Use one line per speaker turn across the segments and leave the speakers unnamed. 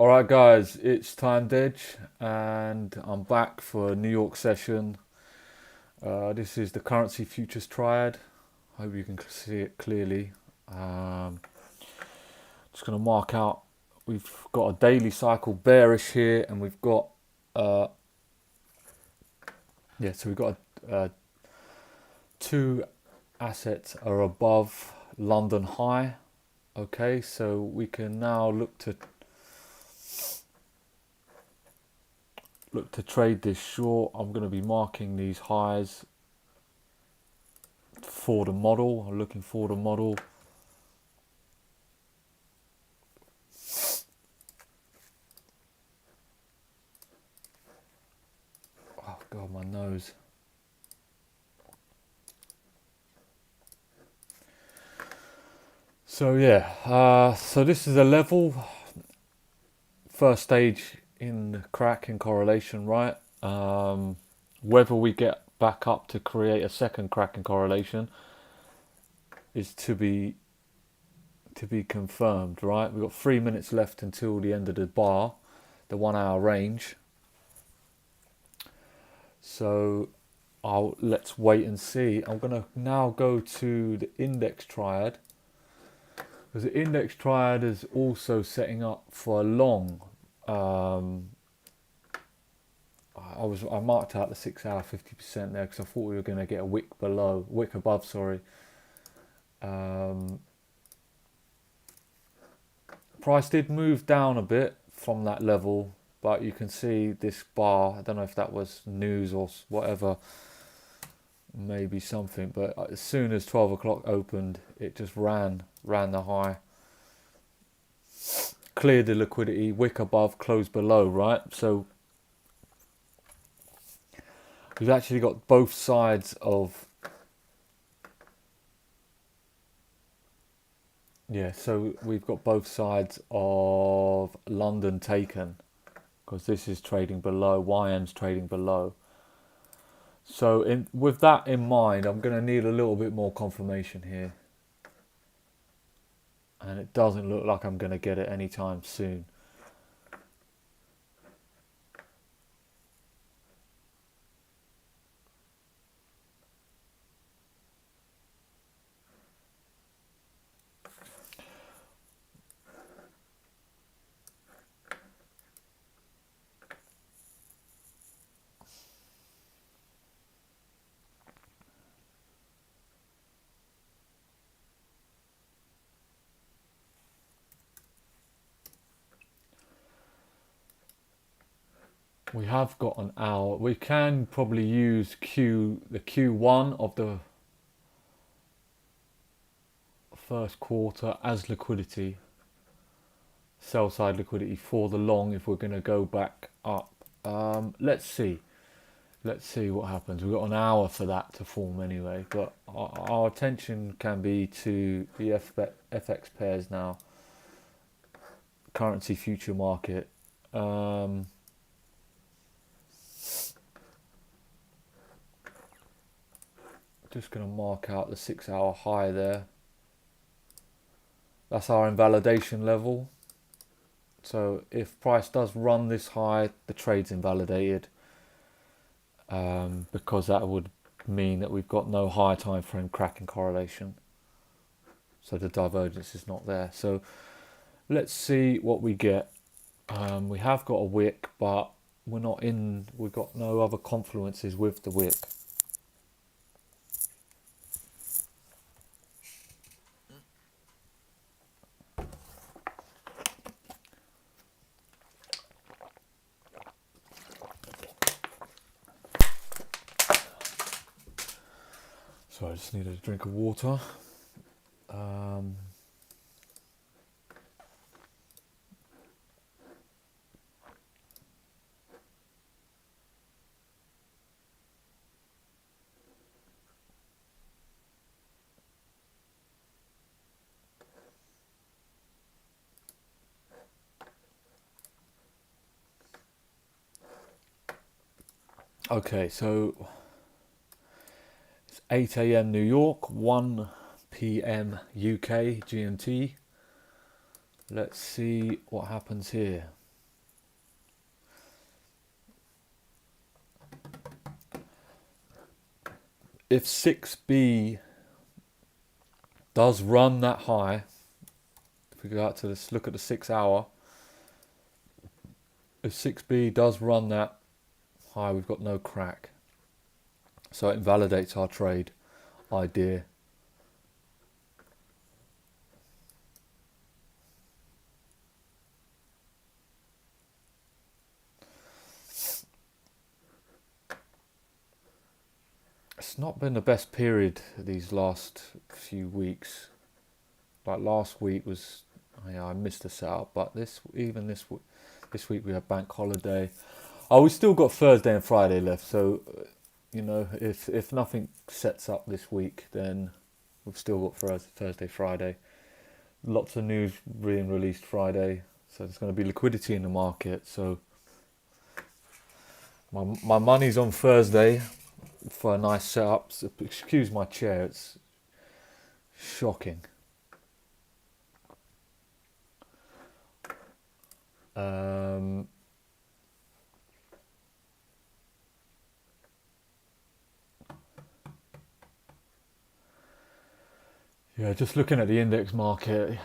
Alright guys, it's time Dedge and I'm back for a New York session. This is the currency futures triad. Hope you can see it clearly. Just going to mark out, we've got a daily cycle bearish here, and we've got so we've got two assets are above London high. Okay, so we can now look to trade this short. I'm going to be marking these highs for the model. I'm looking for the model. Oh god, my nose. So yeah, so this is a level, first stage in the crack in correlation, right? Whether we get back up to create a second crack in correlation is to be confirmed, right? We've got 3 minutes left until the end of the bar, the 1 hour range. So let's wait and see. I'm gonna now go to the index triad, because the index triad is also setting up for a long. I marked out the 6 hour 50% there because I thought we were going to get a wick above, sorry. Price did move down a bit from that level, but you can see this bar. I don't know if that was news or whatever, maybe something, but as soon as 12 o'clock opened, it just ran the high, cleared the liquidity, wick above, closed below, right? So we've actually got both sides of, so we've got both sides of London taken, because this is trading below, YM's trading below. So with that in mind, I'm going to need a little bit more confirmation here. And it doesn't look like I'm going to get it anytime soon. We have got an hour. We can probably use the Q1 of the first quarter as liquidity, sell side liquidity for the long if we're going to go back up. Let's see what happens. We've got an hour for that to form anyway, but our attention can be to the FX pairs now, currency future market. Just going to mark out the 6 hour high there. That's our invalidation level. So if price does run this high, the trade's invalidated, because that would mean that we've got no higher time frame cracking correlation. So the divergence is not there. So let's see what we get. We have got a wick, but we've got no other confluences with the wick. So I just needed a drink of water. Okay, so it's 8 a.m. New York, 1 p.m. UK GMT. Let's see what happens here. if 6B does run that high, if we go out to this, look at the 6 hour, if 6B does run that high, we've got no crack. So it invalidates our trade idea. It's not been the best period these last few weeks. Like last week was, yeah, I missed the setup, but this week we have bank holiday. Oh, we still got Thursday and Friday left, so you know, if nothing sets up this week, then we've still got Thursday, Friday. Lots of news being released Friday, so there's going to be liquidity in the market. So my money's on Thursday for a nice setup. So excuse my chair, it's shocking. Yeah, just looking at the index market,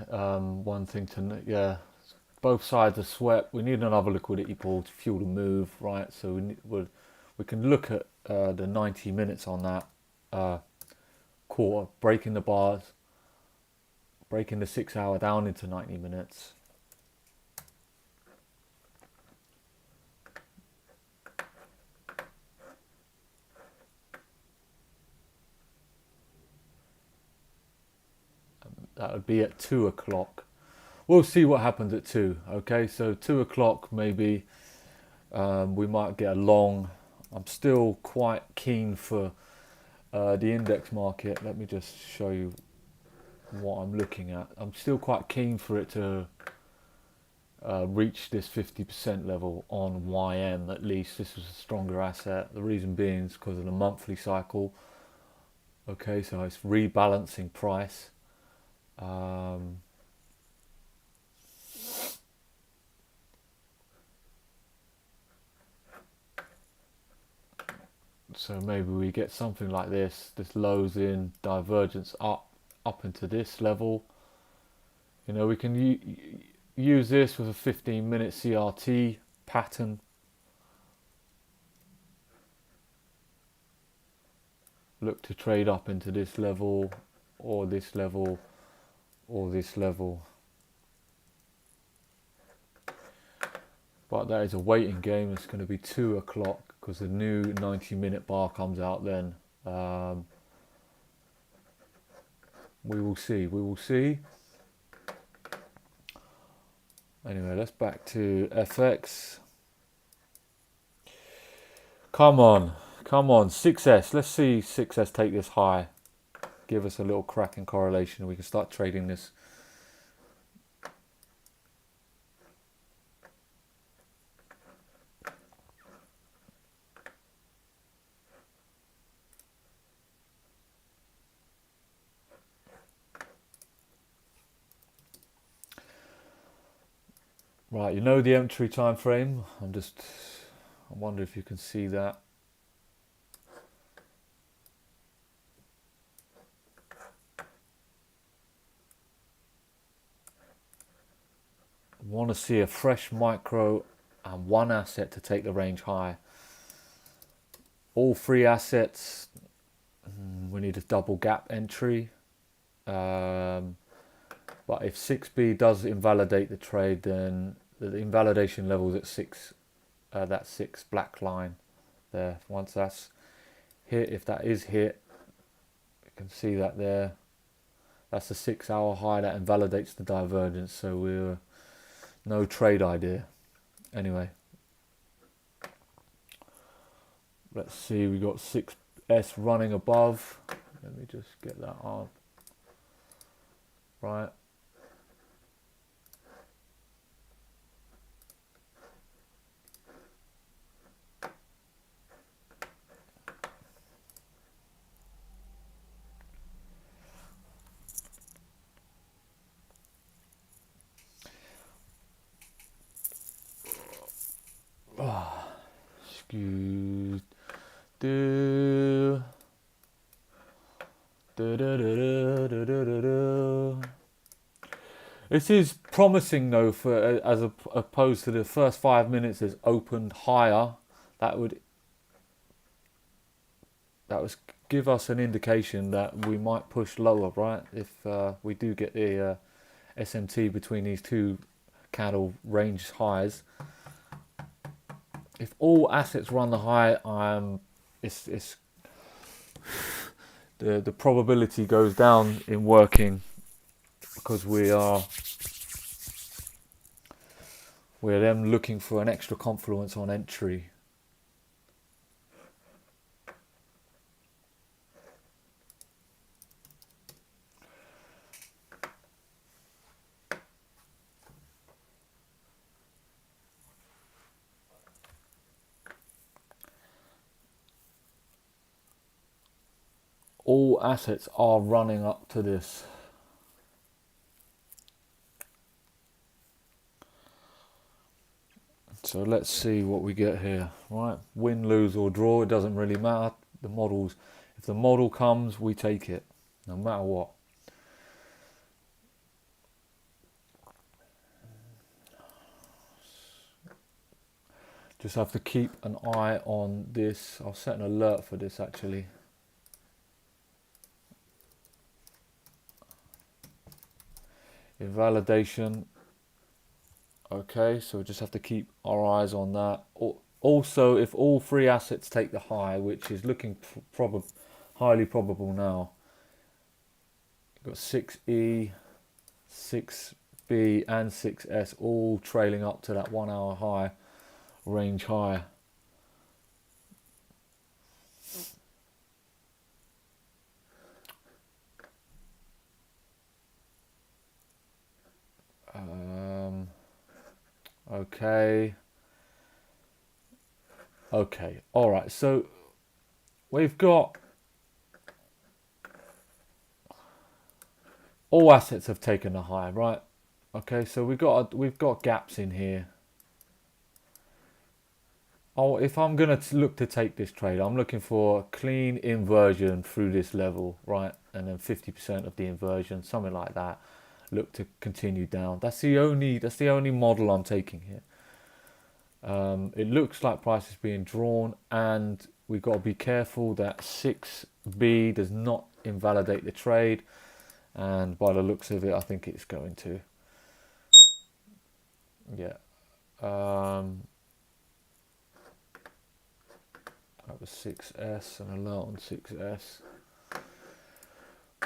one thing to both sides are swept. We need another liquidity pool to fuel the move, right? So we can look at the 90 minutes on that quarter, breaking the bars, breaking the 6 hour down into 90 minutes. That would be at 2 o'clock. We'll see what happens at 2. Okay, so 2 o'clock maybe we might get a long. I'm still quite keen for the index market. Let me just show you what I'm looking at. I'm still quite keen for it to reach this 50% level on YM at least. This was a stronger asset. The reason being is because of the monthly cycle. Okay, so it's rebalancing price. So maybe we get something like this lows in, divergence up into this level. You know, we can use this with a 15-minute CRT pattern. Look to trade up into this level, or this level, or this level. But that is a waiting game. It's going to be 2 o'clock because the new 90-minute bar comes out then. We will see. We will see. Anyway, let's back to FX. Come on. Come on. 6S. Let's see 6S take this high. Give us a little crack in correlation. We can start trading this. Right, you know the entry time frame. I wonder if you can see that. Want to see a fresh micro and one asset to take the range high. All three assets, we need a double gap entry. But if 6B does invalidate the trade, then the invalidation level is at 6. That 6 black line there. Once that's hit, if that is hit, you can see that there. That's a 6 hour high that invalidates the divergence. So we're no trade idea. Anyway, let's see. We got 6S running above. Let me just get that up. Right. Excuse. This is promising though, for opposed to the first 5 minutes has opened higher. That would give us an indication that we might push lower, right? If we do get the SMT between these two candle range highs. If all assets run the high, it's the probability goes down in working, because we're then looking for an extra confluence on entry. All assets are running up to this. So let's see what we get here, right? Win, lose or draw, it doesn't really matter. The models, if the model comes, we take it, no matter what. Just have to keep an eye on this. I'll set an alert for this actually. Invalidation. Okay, so we just have to keep our eyes on that. Also, if all three assets take the high, which is looking highly probable now, you've got 6E, 6B and 6S all trailing up to that 1 hour high, range high. Okay, all right, so we've got all assets have taken a high, right? Okay, so we've got gaps in here. Oh, if I'm gonna look to take this trade, I'm looking for a clean inversion through this level, right? And then 50% of the inversion, something like that. Look to continue down. That's the only model I'm taking here. It looks like price is being drawn, and we've got to be careful that 6B does not invalidate the trade. And by the looks of it, I think it's going to. Yeah. That was 6S, and alert on 6S.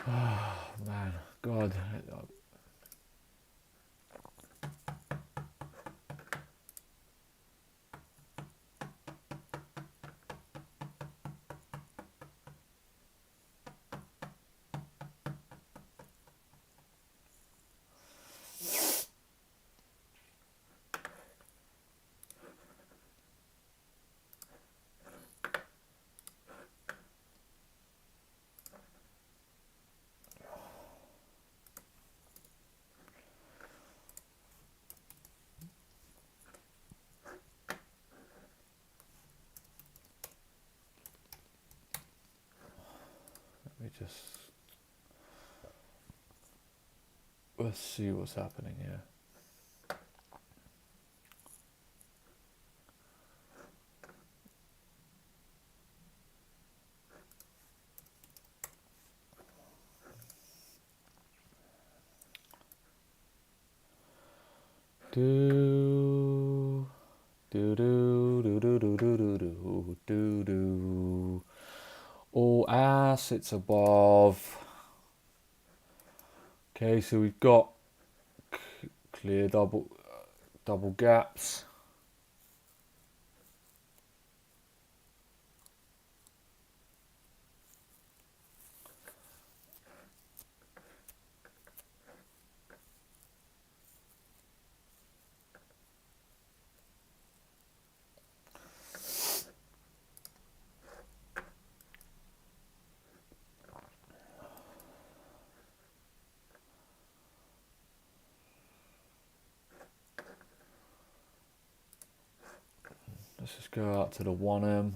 Oh man, God. Let's see what's happening here. All assets above. Okay, so we've got clear double gaps. Let's just go out to the 1M.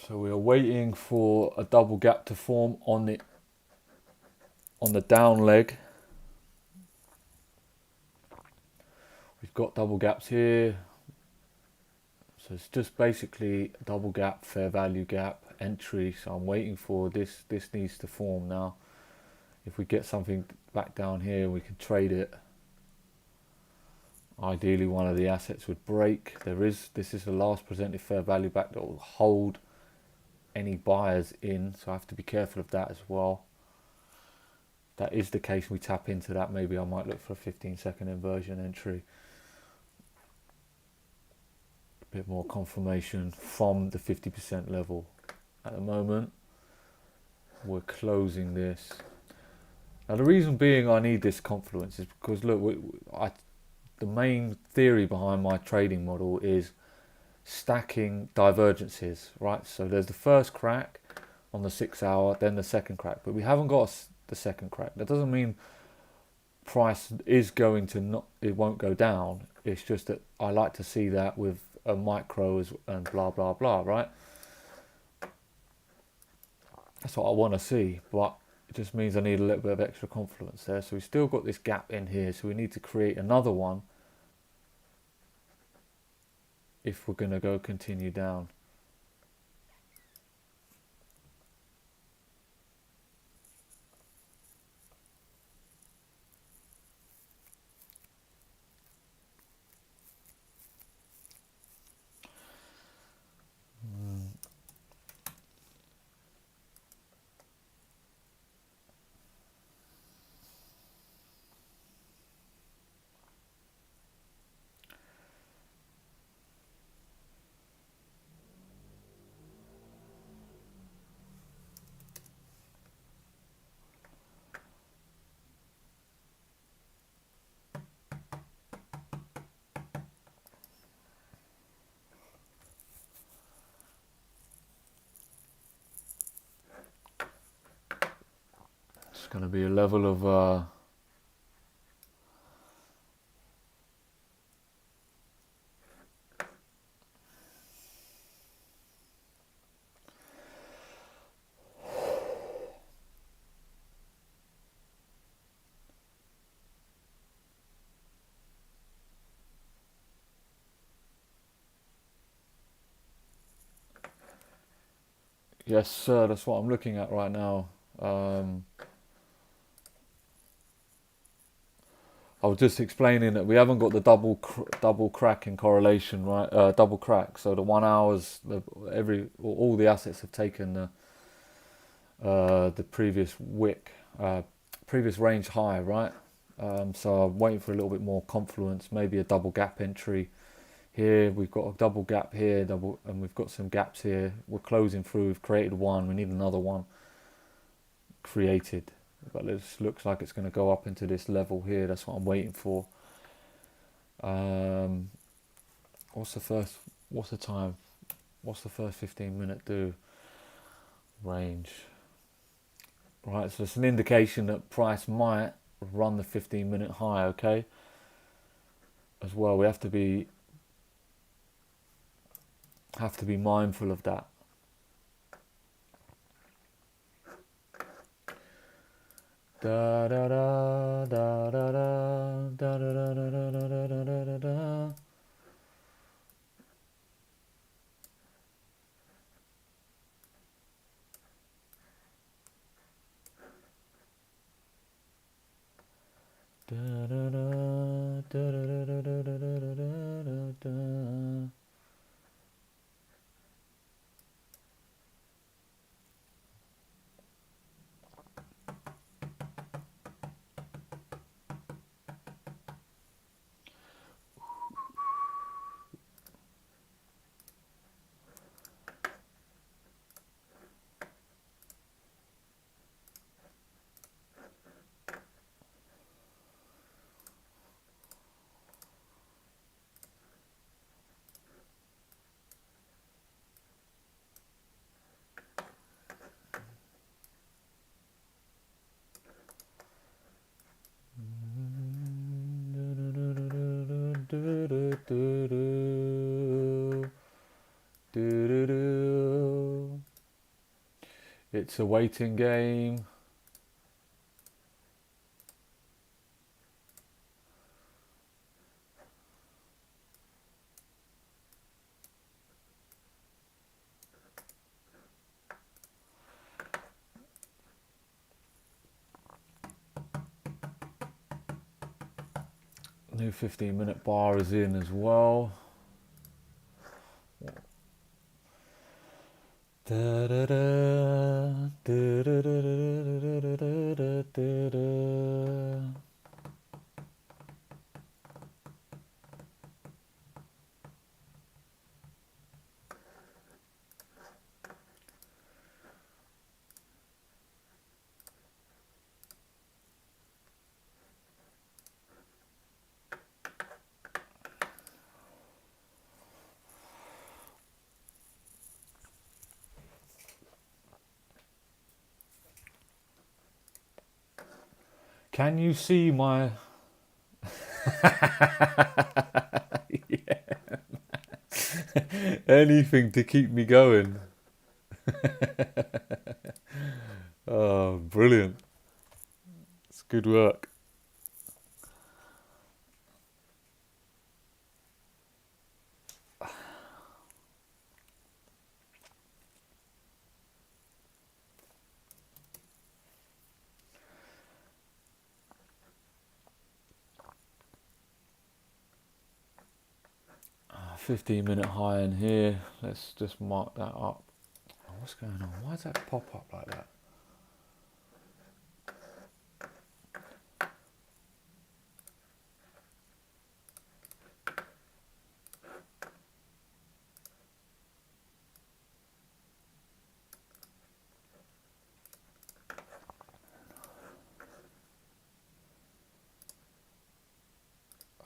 So we are waiting for a double gap to form on the down leg. We've got double gaps here. So it's just basically a double gap, fair value gap, entry. So I'm waiting for this. This needs to form now. If we get something back down here, we can trade it. Ideally, one of the assets would break. This is the last presented fair value back that will hold any buyers in. So I have to be careful of that as well. If that is the case, we tap into that. Maybe I might look for a 15-second inversion entry. A bit more confirmation from the 50% level. At the moment, we're closing this. Now the reason being I need this confluence is because look, the main theory behind my trading model is stacking divergences, right? So there's the first crack on the 6 hour, then the second crack, but we haven't got the second crack. That doesn't mean price is going to it won't go down. It's just that I like to see that with a micro and blah blah blah, right? That's what I want to see, but it just means I need a little bit of extra confluence there. So we still got this gap in here, so we need to create another one if we're going to go continue down. It's going to be a level of yes, sir. That's what I'm looking at right now. I was just explaining that we haven't got the double crack in correlation, right? Double crack. So the 1 hours, all the assets have taken the previous wick, previous range high, right? So I'm waiting for a little bit more confluence, maybe a double gap entry. Here we've got a double gap here, and we've got some gaps here. We're closing through. We've created one. We need another one created, but this looks like it's going to go up into this level here. That's what I'm waiting for. What's the time? What's the first 15-minute do? Range. Right, so it's an indication that price might run the 15-minute high. Okay. As well, we have to be mindful of that. Da da da da da da da da da da da da da. It's a waiting game. New 15-minute bar is in as well. Da, da, da, da, da, da, da, da, da, da. Can you see my... Yeah. Anything to keep me going. Oh, brilliant. It's good work. Ah, 15-minute high in here. Let's just mark that up. Oh, what's going on? Why does that pop up like that?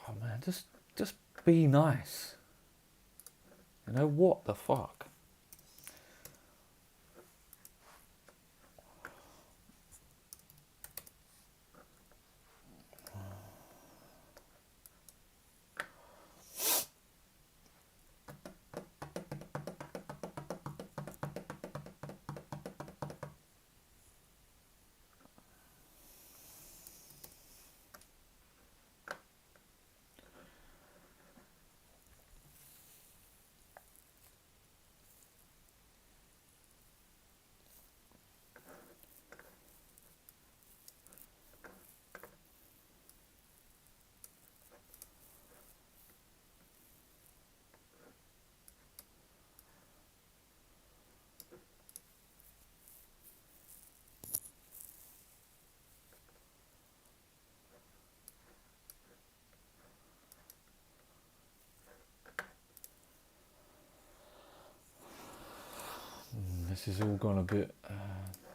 Oh man, just be nice. You know, what the fuck? This is all gone a bit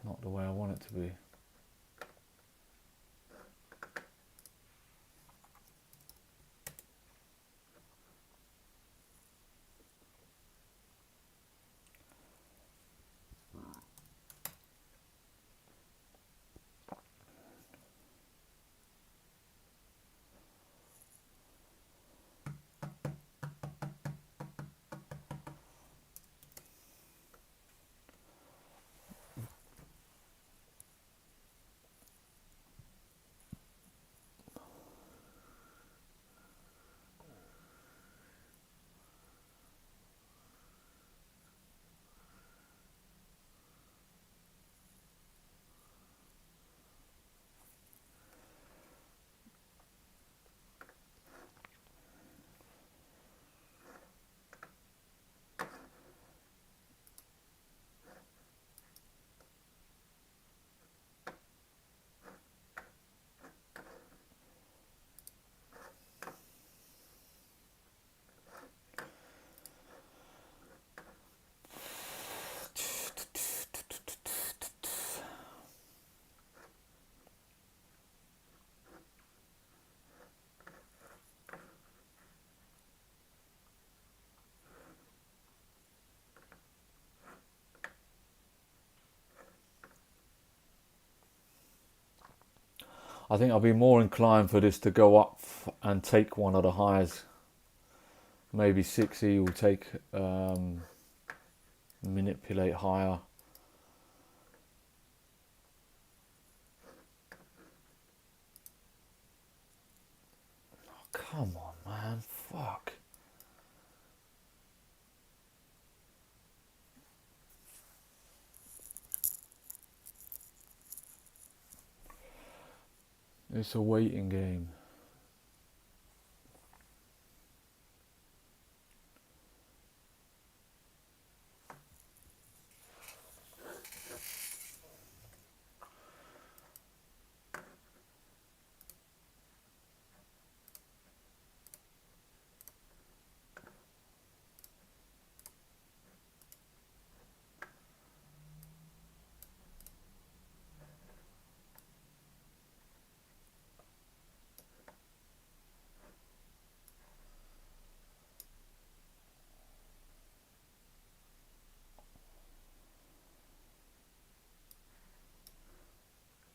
not the way I want it to be. I think I'll be more inclined for this to go up and take one of the highs. Maybe 6E will take, manipulate higher. Come on, man. Fuck. It's a waiting game.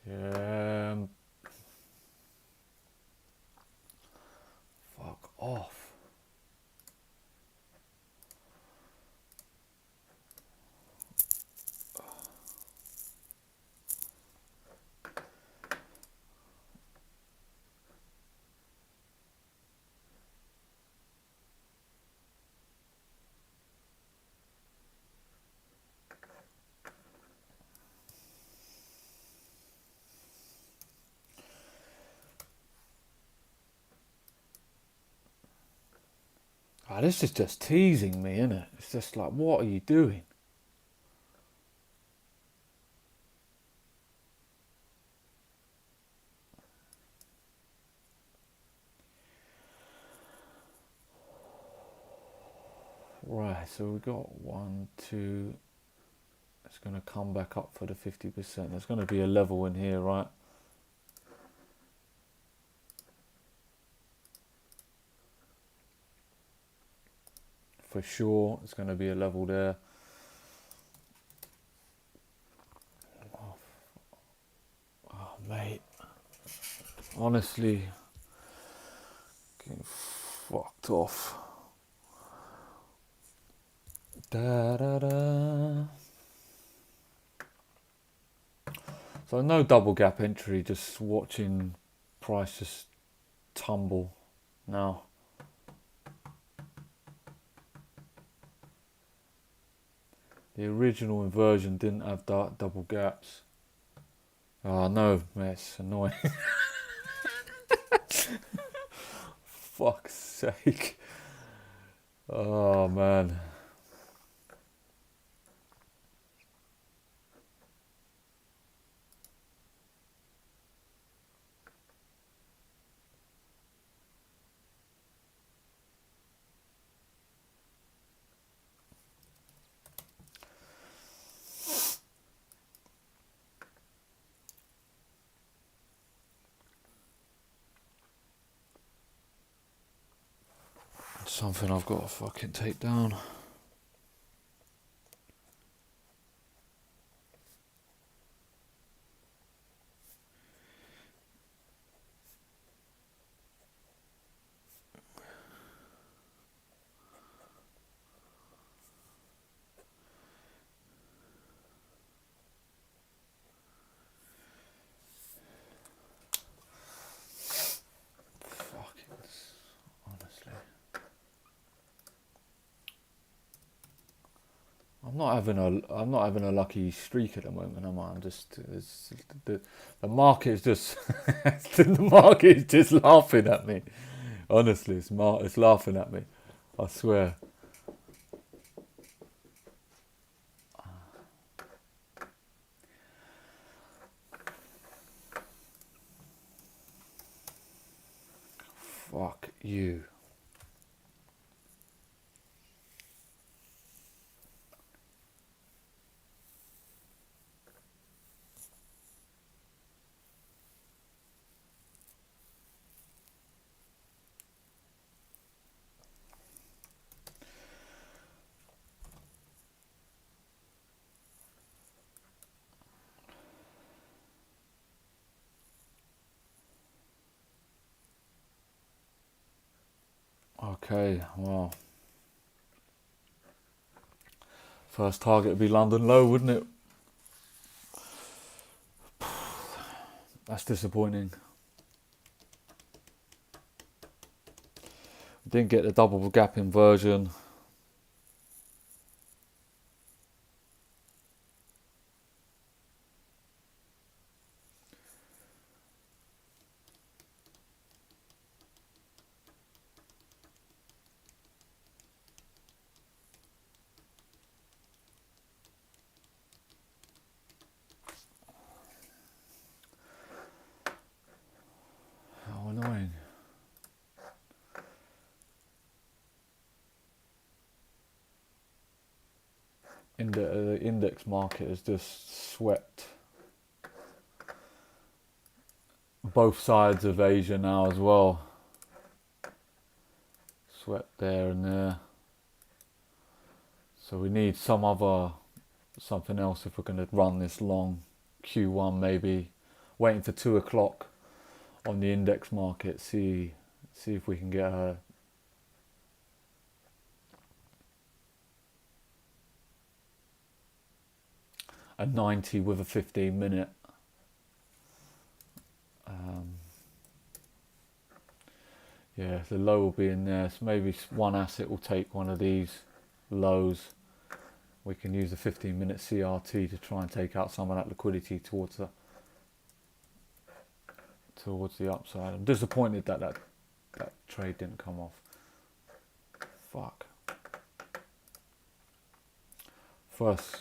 Yeah. Fuck off. Ah, this is just teasing me, isn't it? It's just like, what are you doing? Right, so we've got 1, 2. It's going to come back up for the 50%. There's going to be a level in here, right? For sure, it's going to be a level there. Oh, mate. Honestly, getting fucked off. Da, da, da. So no double gap entry, just watching price just tumble now. The original inversion didn't have double gaps. Oh no, mate, it's annoying. Fuck's sake. Oh man. Something I've got to fucking take down. I'm not having a lucky streak at the moment, am I? I'm just the market is just the market is just laughing at me. Honestly, it's laughing at me. I swear. Fuck you. Okay, well. First target would be London low, wouldn't it? That's disappointing. Didn't get the double gap inversion. How annoying. The index market has just swept both sides of Asia now as well. Swept there and there. So we need something else if we're going to run this long. Q1 maybe. Waiting for 2 o'clock on the index market. See if we can get a 90 with a 15-minute. Yeah, the low will be in there. So maybe one asset will take one of these lows. We can use the 15-minute CRT to try and take out some of that liquidity towards the upside. I'm disappointed that that trade didn't come off. Fuck. First.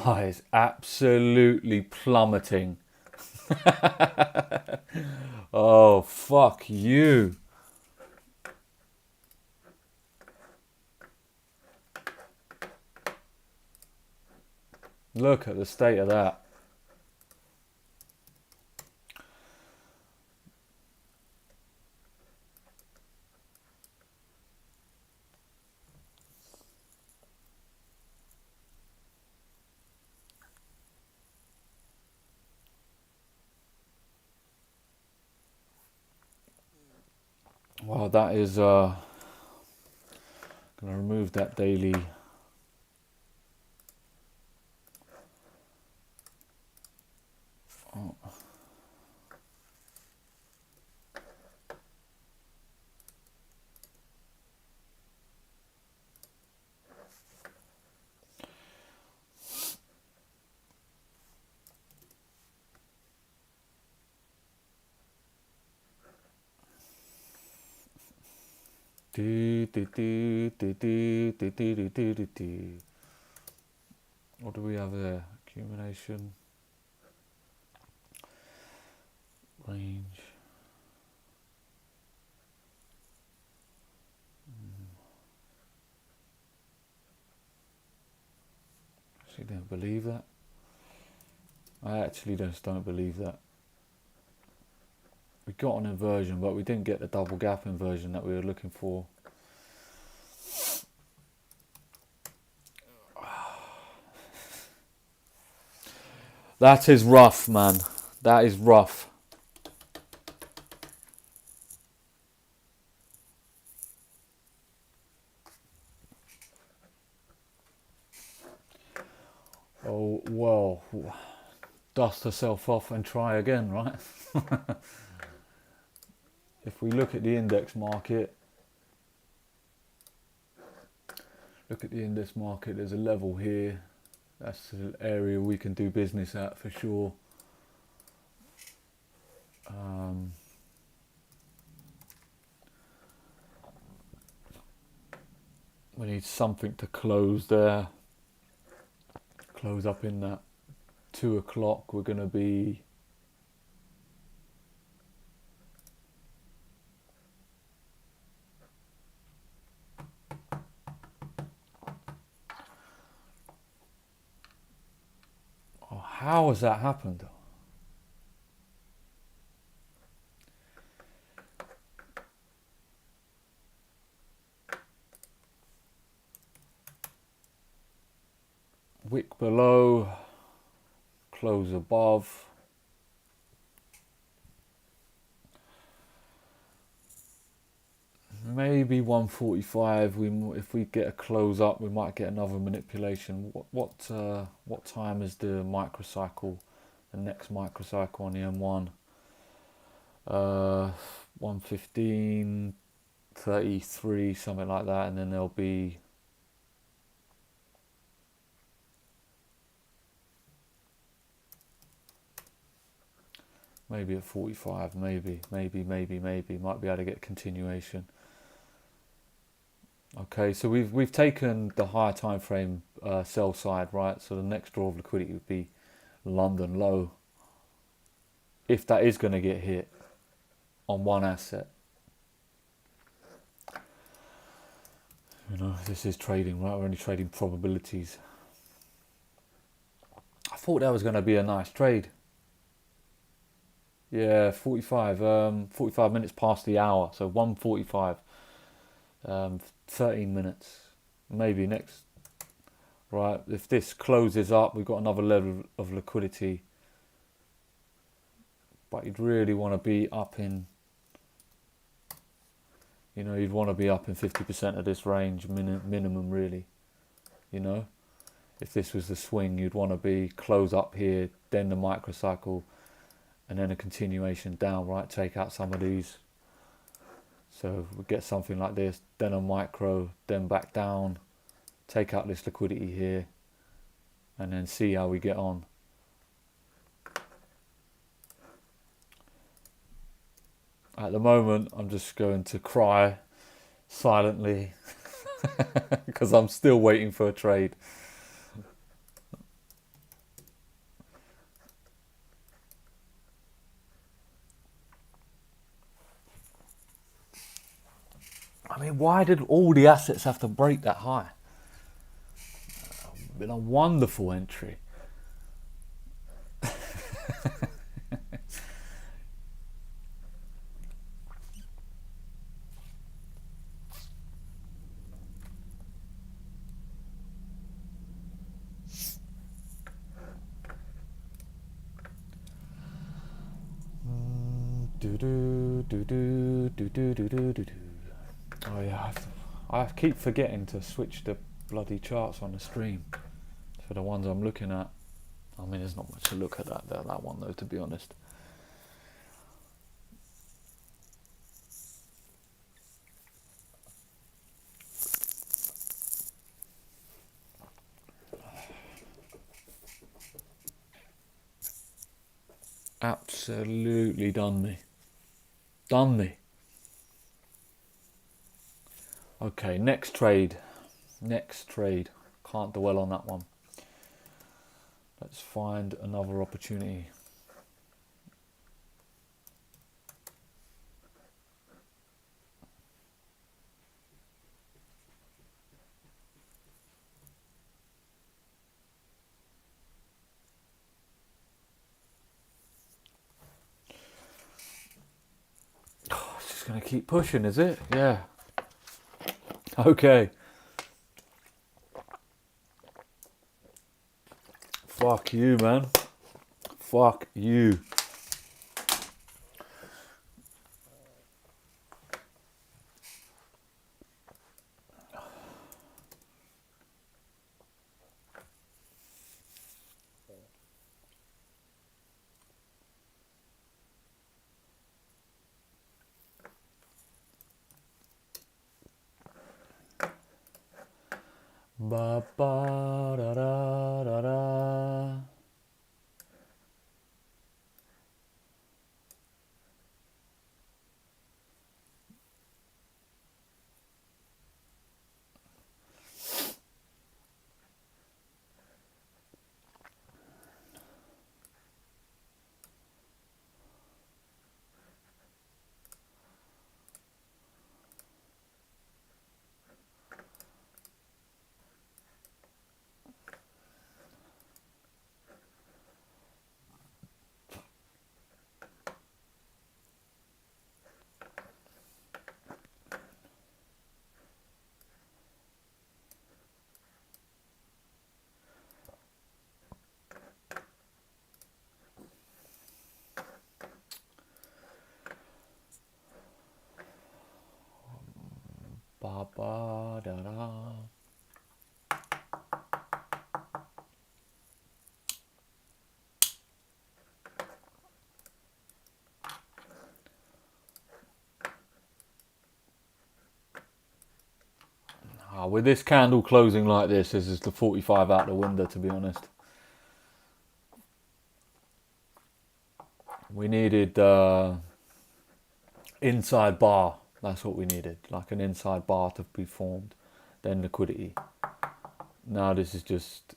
Is absolutely plummeting. Oh, fuck you. Look at the state of that. Well, that is gonna remove that daily. Oh. What do we have there? Accumulation. Range. Actually don't believe that. I actually just don't believe that. We got an inversion, but we didn't get the double gap inversion that we were looking for. That is rough, man. That is rough. Oh, well, dust herself off and try again, right? If we look at the index market, there's a level here. That's an area we can do business at for sure. We need something to close there. Close up in that 2 o'clock. We're going to be how has that happened? wick below, close above. Maybe 145. If we get a close up, we might get another manipulation. What time is the microcycle? The next microcycle on the M1? 115, 33, something like that, and then there'll be maybe at 45, maybe might be able to get continuation. Okay, so we've taken the higher time frame sell side, right? So the next draw of liquidity would be London low, if that is going to get hit on one asset. You know, this is trading, right? We're only trading probabilities. I thought that was going to be a nice trade. Yeah, 45 minutes past the hour, so 1:45. 13 minutes, maybe next. Right, if this closes up, we've got another level of liquidity. But you'd really want to be up in, you know, you'd want to be up in 50% of this range, minimum really. You know, if this was the swing, you'd want to be close up here, then the microcycle, and then a continuation down, right? Take out some of these. So we get something like this, then a micro, then back down, take out this liquidity here, and then see how we get on. At the moment, I'm just going to cry silently because I'm still waiting for a trade. I mean, why did all the assets have to break that high? Been a wonderful entry. Oh yeah, I keep forgetting to switch the bloody charts on the stream for the ones I'm looking at. I mean, there's not much to look at that one though, to be honest. Absolutely done me. Okay, next trade. Can't dwell on that one. Let's find another opportunity. Oh, it's just going to keep pushing, is it? Yeah. Okay. Fuck you, man. Fuck you. Ba ba da da da da. ba ba da da. With this candle closing like this is the 45 out the window, to be honest. We needed inside bar. That's what we needed, like an inside bar to be formed, then liquidity. Now this is just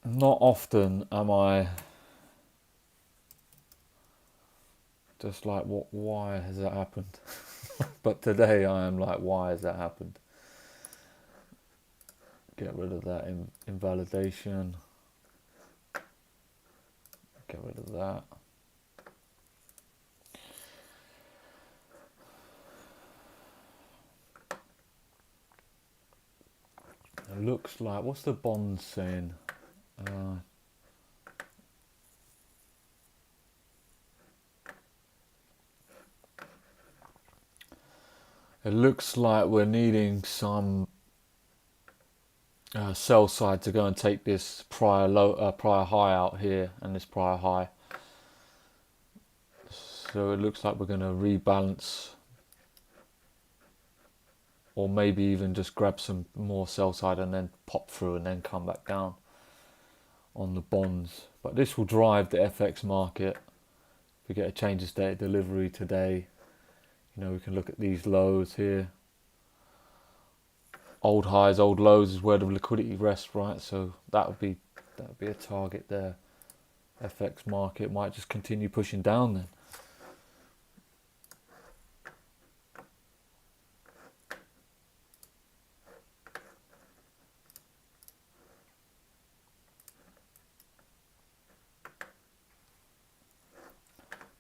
not often am I just like, what? Why has that happened? But today I am like, why has that happened? Get rid of that invalidation. Get rid of that. It looks like, what's the bond saying? It looks like we're needing some sell side to go and take this prior low, prior high out here, and this prior high. So it looks like we're going to rebalance, or maybe even just grab some more sell side and then pop through and then come back down on the bonds. But this will drive the FX market. If we get a change of state delivery today, you know, we can look at these lows here. Old highs, old lows is where the liquidity rests, right? So that would be a target there. FX market might just continue pushing down then.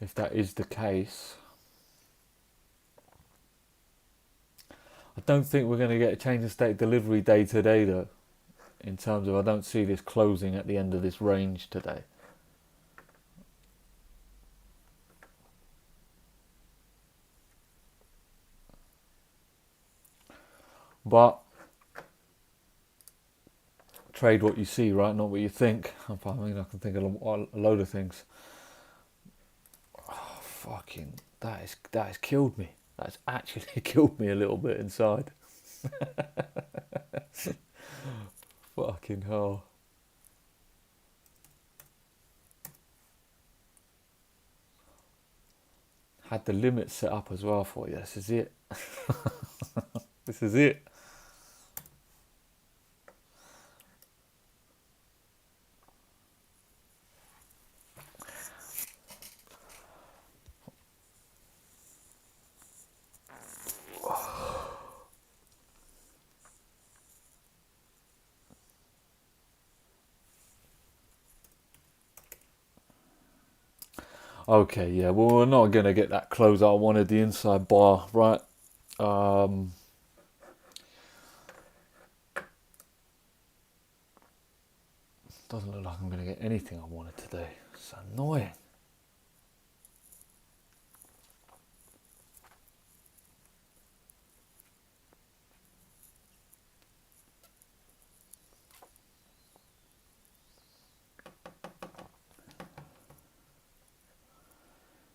If that is the case, I don't think we're going to get a change of state delivery day today though, in terms of I don't see this closing at the end of this range today. But trade what you see, right? Not what you think. I mean, I can think of a load of things. Oh, fucking, that has killed me. That's actually killed me a little bit inside. Fucking hell. Had the limit set up as well for you. This is it. This is it. Okay, yeah, well, we're not going to get that close I wanted, the inside bar, right? Doesn't look like I'm going to get anything I wanted today. It's annoying.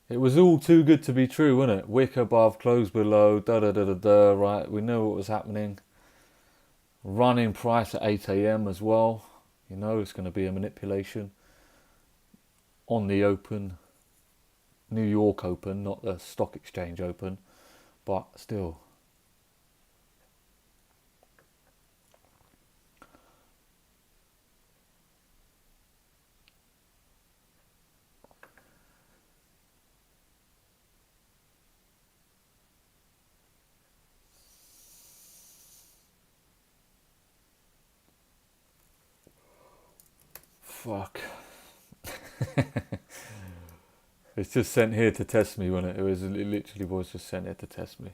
It was all too good to be true, wasn't it? Wick above, close below, da da da da da, right? We knew what was happening. Running price at 8 a.m. as well. You know it's going to be a manipulation. On the open. New York Open, not the Stock Exchange Open. But still. Fuck. It's just sent here to test me, wasn't it? It literally was just sent here to test me.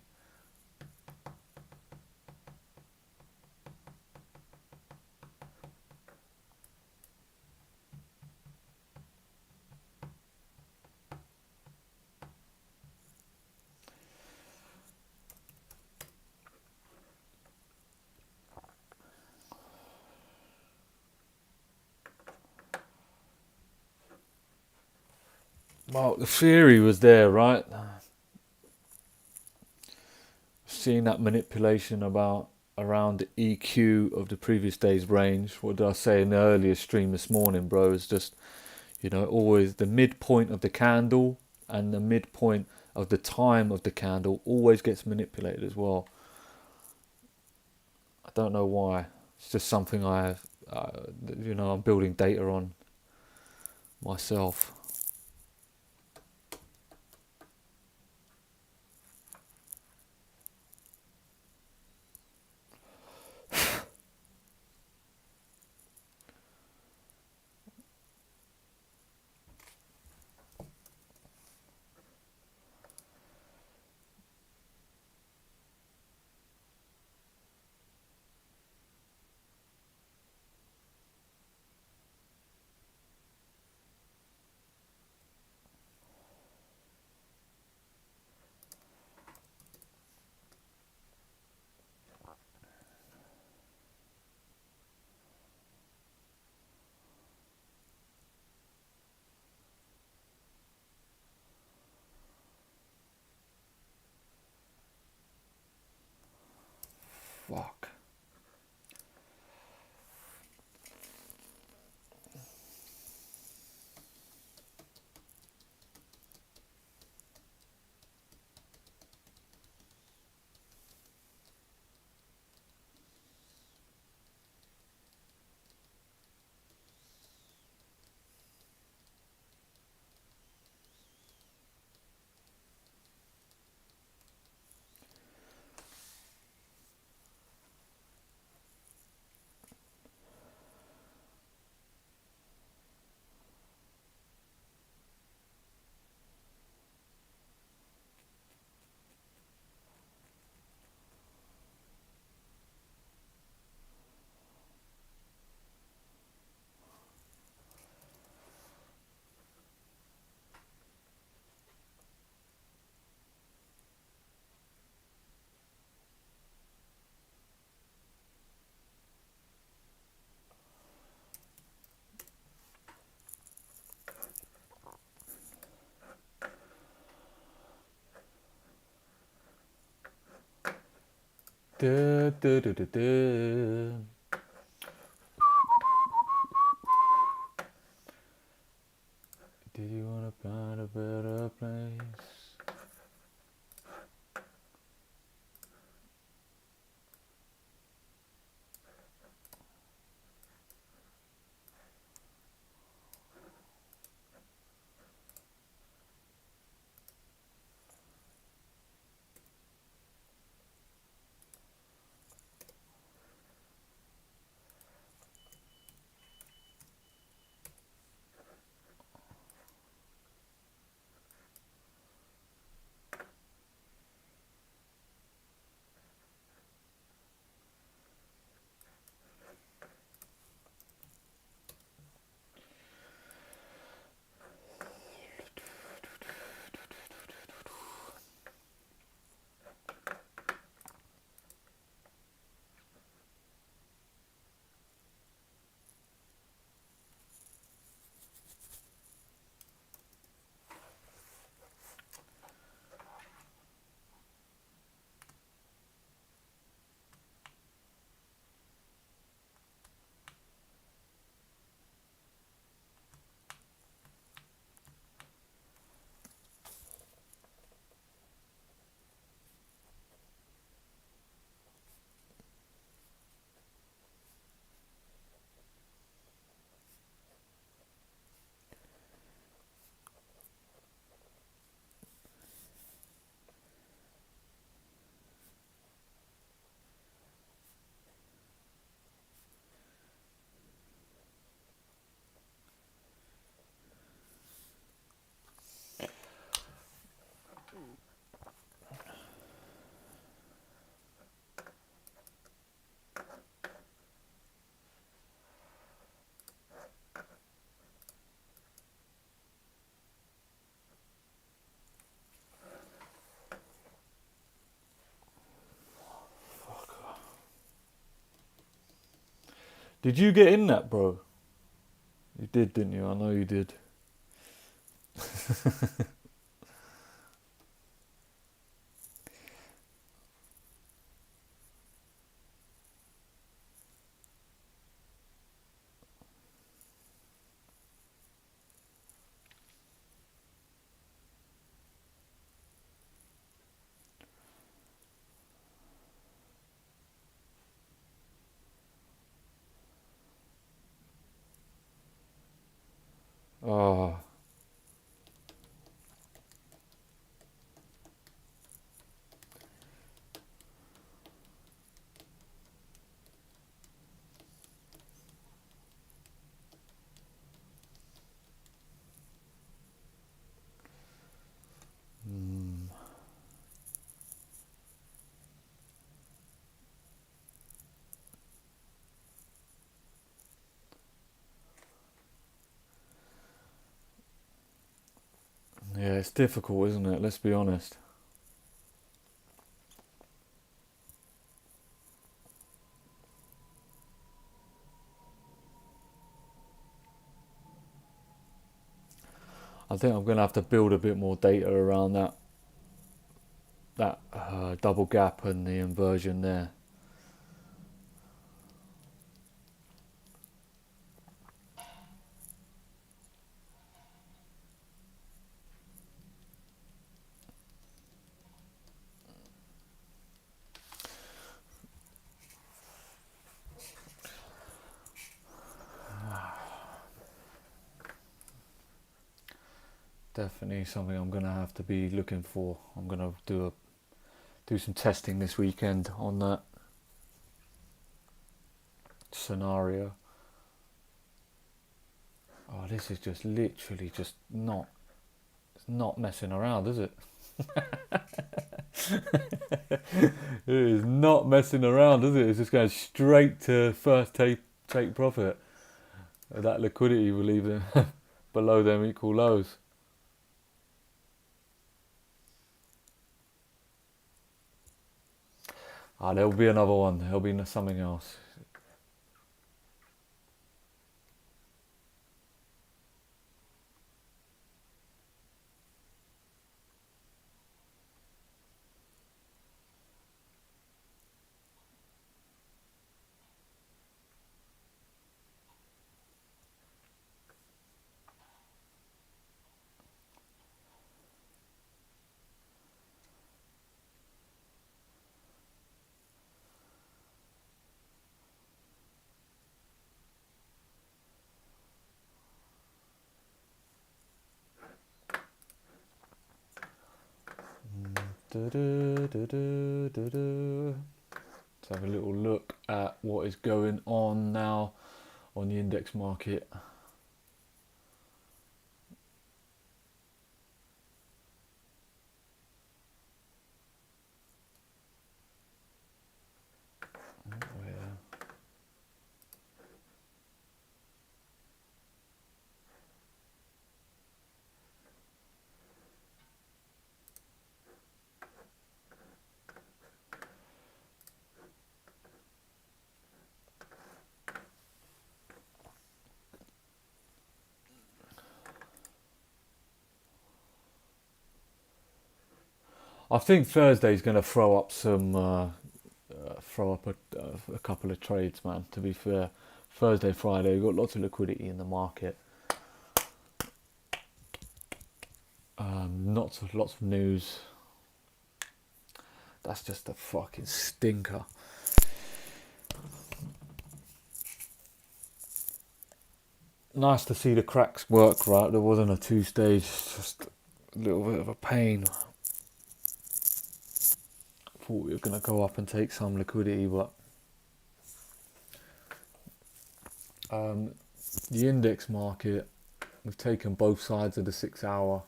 Well, the theory was there, right? Seeing that manipulation around the EQ of the previous day's range. What did I say in the earlier stream this morning, bro? It's just, always the midpoint of the candle and the midpoint of the time of the candle always gets manipulated as well. I don't know why. It's just something I have, I'm building data on myself. Fuck. Da, da, da, da, da. Did you want to find a better place? Did you get in that, bro? You did, didn't you? I know you did. Oh, yeah, it's difficult, isn't it? Let's be honest. I think I'm going to have to build a bit more data around that double gap and the inversion there. Definitely something I'm going to have to be looking for. I'm going to do some testing this weekend on that scenario. Oh, this is just literally just not. It's not messing around, is it? It is not messing around, is it? It's just going straight to first take profit. That liquidity will leave them below them equal lows. Ah, there'll be another one. There'll be something else. Let's have a little look at what is going on now on the index market. I think Thursday's going to throw up a couple of trades, man. To be fair, Thursday, Friday, we've got lots of liquidity in the market. Lots of news. That's just a fucking stinker. Nice to see the cracks work, right? There wasn't a two-stage, just a little bit of a pain. Thought we were going to go up and take some liquidity, but the index market, we've taken both sides of the 6 hour.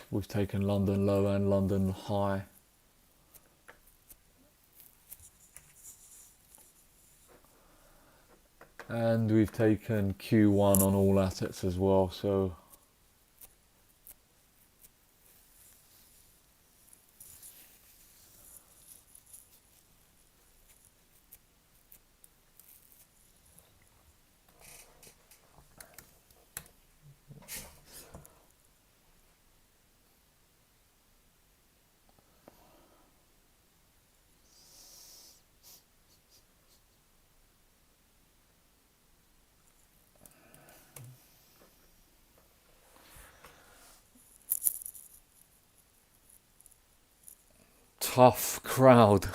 We've taken London low and London high. And we've taken Q1 on all assets as well, so tough crowd.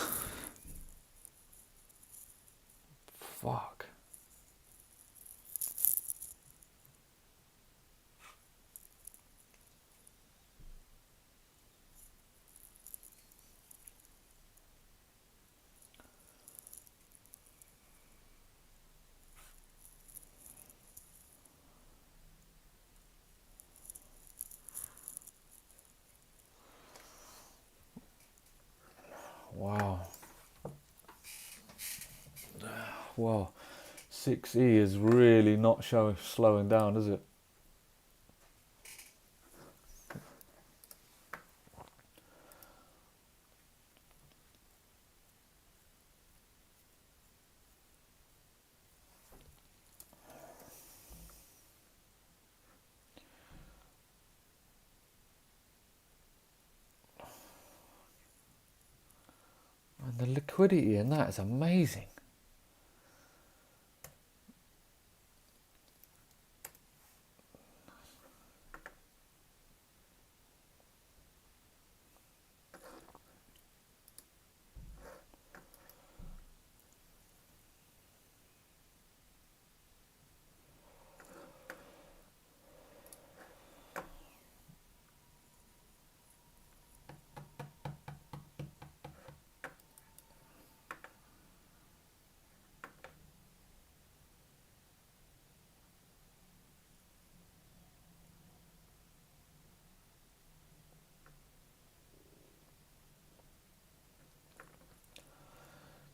Fuck. Wow. Wow. 6E is really not slowing down, is it? And the liquidity in that is amazing.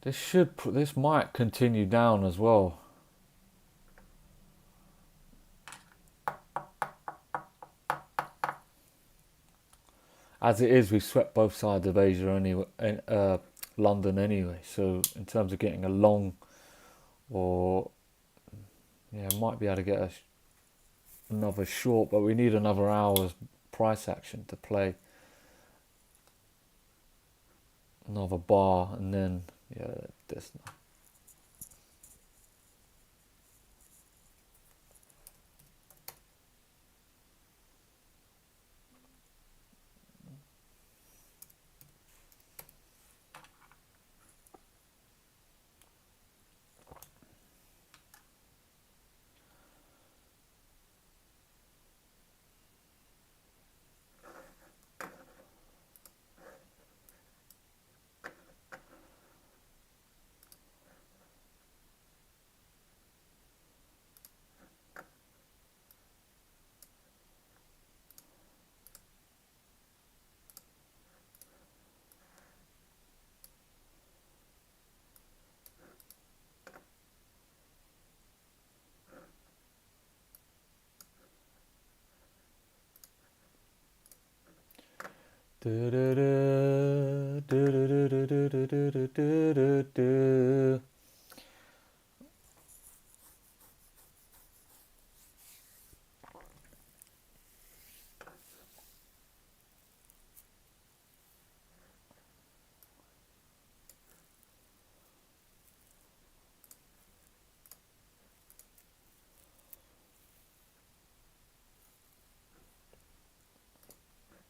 This might continue down as well. As it is, we swept both sides of Asia anyway, London anyway. So in terms of getting a long, or yeah, might be able to get another short, but we need another hour's price action to play another bar, and then yeah, this.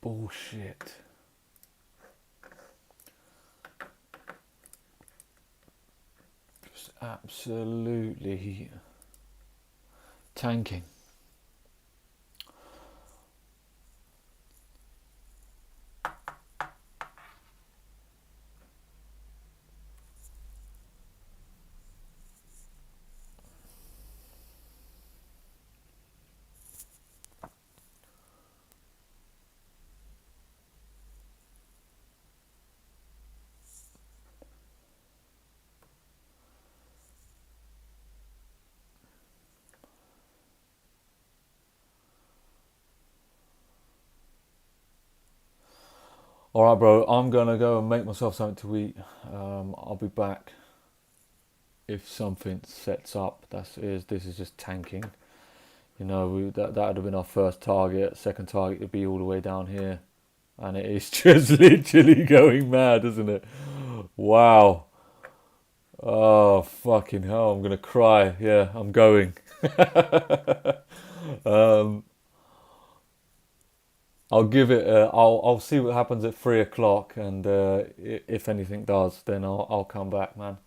Bullshit. Just absolutely tanking. All right, bro. I'm gonna go and make myself something to eat. I'll be back if something sets up. This is just tanking. You know, that would have been our first target. Second target would be all the way down here, and it is just literally going mad, isn't it? Wow. Oh fucking hell! I'm gonna cry. Yeah, I'm going. um, I'll give it. I'll see what happens at 3 o'clock, and if anything does, then I'll come back, man.